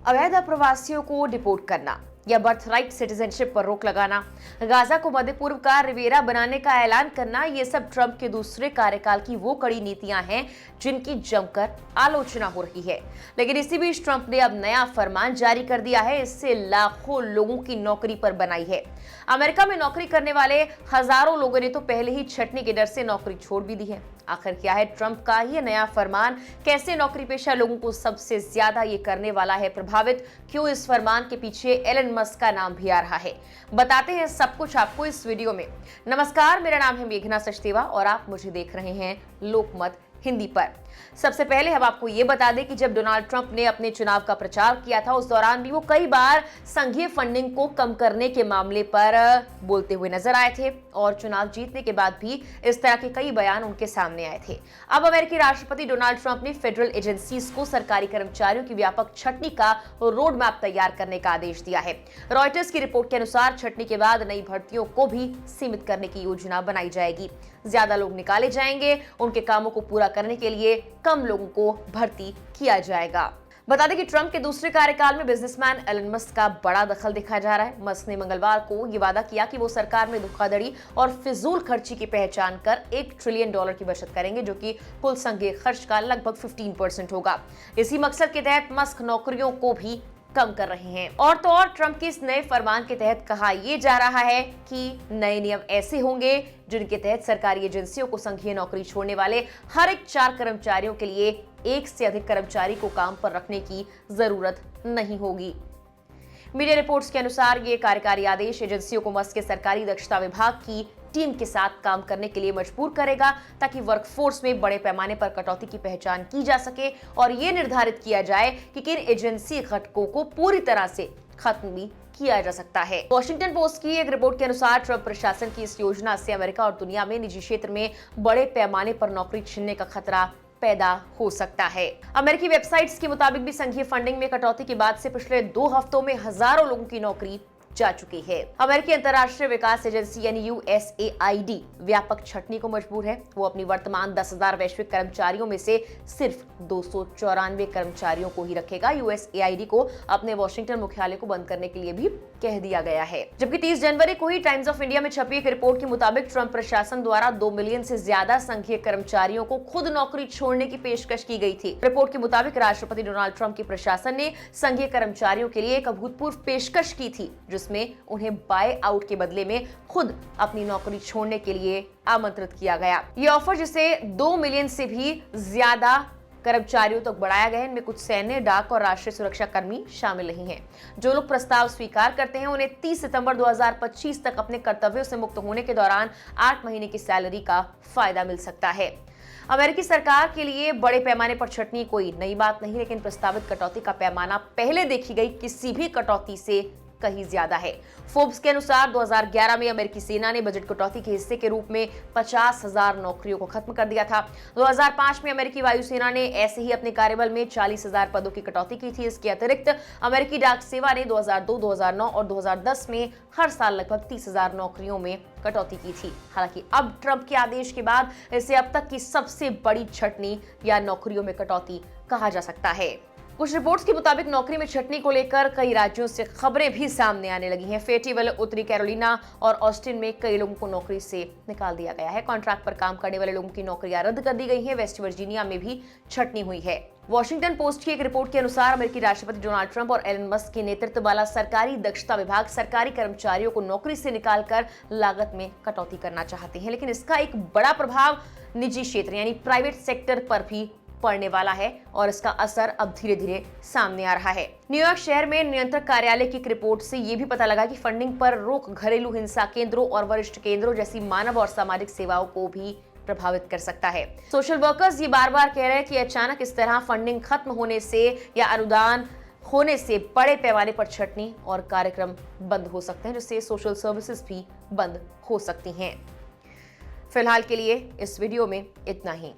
अवैध अप्रवासियों को डिपोर्ट करना या बर्थराइट सिटीजनशिप पर रोक लगाना, गाजा को मध्य पूर्व का रिवेरा बनाने का ऐलान करना, ये सब ट्रंप के दूसरे कार्यकाल की वो कड़ी नीतियां हैं जिनकी जमकर आलोचना हो रही है। लेकिन इसी बीच ट्रंप ने अब नया फरमान जारी कर दिया है। इससे लाखों लोगों की नौकरी पर बनाई है। अमेरिका में नौकरी करने वाले हजारों लोगों ने तो पहले ही छटनी के डर से नौकरी छोड़ भी दी है। आखिर क्या है ट्रंप का ये नया फरमान? कैसे नौकरी पेशा लोगों को सबसे ज्यादा ये करने वाला है प्रभावित? क्यों इस फरमान के पीछे एलन मस्क का नाम भी आ रहा है? बताते हैं सब कुछ आपको इस वीडियो में। नमस्कार, मेरा नाम है मेघना सचदेवा और आप मुझे देख रहे हैं लोकमत हिंदी पर। सबसे पहले हम आपको ये बता दें कि जब डोनाल्ड ट्रंप ने अपने चुनाव का प्रचार किया था, उस दौरान भी वो कई बार संघीय फंडिंग को कम करने के मामले पर बोलते हुए नजर आए थे और चुनाव जीतने के बाद भी इस तरह के कई बयान उनके सामने आए थे। अब अमेरिकी राष्ट्रपति डोनाल्ड ट्रंप ने फेडरल एजेंसीज को सरकारी कर्मचारियों की व्यापक छटनी का रोड मैप तैयार करने का आदेश दिया है। रॉयटर्स की रिपोर्ट के अनुसार छटनी के बाद नई भर्तियों को भी सीमित करने की योजना बनाई जाएगी। ज्यादा लोग निकाले जाएंगे, उनके कामों को पूरा करने के लिए कम लोगों को भर्ती किया जाएगा। बता दें कि ट्रंप के दूसरे कार्यकाल में बिजनेसमैन एलन मस्क का बड़ा दखल देखा जा रहा है। मस्क ने मंगलवार को ये वादा किया कि वो सरकार में धोखाधड़ी और फिजूल खर्ची की पहचान कर $1 ट्रिलियन की बचत करेंगे, जो कि कुल संघीय खर्च का लगभग 15% होगा। इसी मकसद के तहत मस्क नौकरियों को भी कम कर रहे हैं। और तो और ट्रंप के इस नए फरमान के तहत कहा यह जा रहा है कि नए नियम ऐसे होंगे जिनके तहत सरकारी एजेंसियों को संघीय नौकरी छोड़ने वाले हर एक 4 कर्मचारियों के लिए एक से अधिक कर्मचारी को काम पर रखने की जरूरत नहीं होगी। मीडिया रिपोर्ट्स के अनुसार ये कार्यकारी आदेश एजेंसियों को मस्क के सरकारी दक्षता विभाग की टीम के साथ काम करने के लिए मजबूर करेगा, ताकि वर्कफोर्स में बड़े पैमाने पर कटौती की पहचान की जा सके और ये निर्धारित किया जाए कि किन एजेंसी घटकों को पूरी तरह से खत्म भी किया जा सकता है। वॉशिंगटन पोस्ट की एक रिपोर्ट के अनुसार ट्रंप प्रशासन की इस योजना से अमेरिका और दुनिया में निजी क्षेत्र में बड़े पैमाने पर नौकरी छीनने का खतरा पैदा हो सकता है। अमेरिकी वेबसाइट्स के मुताबिक भी संघीय फंडिंग में कटौती के बाद से पिछले 2 हफ्तों में हजारों लोगों की नौकरी जा चुकी है। अमेरिकी अंतर्राष्ट्रीय विकास एजेंसी यानी USAID व्यापक छटनी को मजबूर है। वो अपनी वर्तमान 10,000 वैश्विक कर्मचारियों में से सिर्फ 294 कर्मचारियों को ही रखेगा। USAID को अपने वॉशिंगटन मुख्यालय को बंद करने के लिए भी कह दिया गया है। जबकि 30 जनवरी को ही टाइम्स ऑफ इंडिया में छपी एक रिपोर्ट के मुताबिक ट्रंप प्रशासन द्वारा 2 मिलियन से ज्यादा संघीय कर्मचारियों को खुद नौकरी छोड़ने की पेशकश की गई थी। रिपोर्ट के मुताबिक राष्ट्रपति डोनाल्ड ट्रंप के प्रशासन ने संघीय कर्मचारियों के लिए एक अभूतपूर्व पेशकश की थी, जिसमें उन्हें बाय आउट के बदले में खुद अपनी नौकरी छोड़ने के लिए आमंत्रित किया गया। ये ऑफर, जिसे 2 मिलियन से भी ज्यादा कर्मचारियों तक बढ़ाया गया है, इनमें कुछ सैन्य, डाक और राष्ट्रीय सुरक्षा कर्मी शामिल नहीं हैं। जो लोग प्रस्ताव स्वीकार करते हैं उन्हें 30 सितंबर 2025 तक अपने कर्तव्यों से मुक्त होने के दौरान 8 महीने की सैलरी का फायदा मिल सकता है। अमेरिकी सरकार के लिए बड़े पैमाने पर छटनी कोई नई बात नहीं, लेकिन प्रस्तावित कटौती का पैमाना पहले देखी गई किसी भी कटौती से कहीं ज्यादा है। फोर्ब्स के अनुसार 2011 में अमेरिकी सेना ने बजट कटौती के हिस्से के रूप में 50,000 नौकरियों को खत्म कर दिया था। 2005 में अमेरिकी वायुसेना ने ऐसे ही अपने कार्यबल में 40,000 पदों की कटौती की थी। इसके अतिरिक्त अमेरिकी डाक सेवा ने 2002, 2009 और 2010 में हर साल लगभग 30,000 नौकरियों में कटौती की थी। हालांकि अब ट्रंप के आदेश के बाद इसे अब तक की सबसे बड़ी छटनी या नौकरियों में कटौती कहा जा सकता है। कुछ रिपोर्ट्स के मुताबिक नौकरी में छटनी को लेकर कई राज्यों से खबरें भी सामने आने लगी हैं। फेटिवल, उत्तरी कैरोलिना और ऑस्टिन में कई लोगों को नौकरी से निकाल दिया गया है। कॉन्ट्रैक्ट पर काम करने वाले लोगों की नौकरियां रद्द कर दी गई हैं। वेस्ट वर्जीनिया में भी छटनी हुई है। वॉशिंगटन पोस्ट की एक रिपोर्ट के अनुसार अमेरिकी राष्ट्रपति डोनाल्ड ट्रंप और एलन मस्क के नेतृत्व वाला सरकारी दक्षता विभाग सरकारी कर्मचारियों को नौकरी से निकालकर लागत में कटौती करना चाहते हैं, लेकिन इसका एक बड़ा प्रभाव निजी क्षेत्र यानी प्राइवेट सेक्टर पर भी पड़ने वाला है और इसका असर अब धीरे धीरे सामने आ रहा है। न्यूयॉर्क शहर में नियंत्रक कार्यालय की एक रिपोर्ट से यह भी पता लगा कि फंडिंग पर रोक घरेलू हिंसा केंद्रों और वरिष्ठ केंद्रों जैसी मानव और सामाजिक सेवाओं को भी प्रभावित कर सकता है। सोशल वर्कर्स ये बार बार कह रहे हैं कि अचानक इस तरह फंडिंग खत्म होने से या अनुदान होने से बड़े पैमाने पर छटनी और कार्यक्रम बंद हो सकते हैं, जिससे सोशल सर्विसेज भी बंद हो सकती हैं। फिलहाल के लिए इस वीडियो में इतना ही।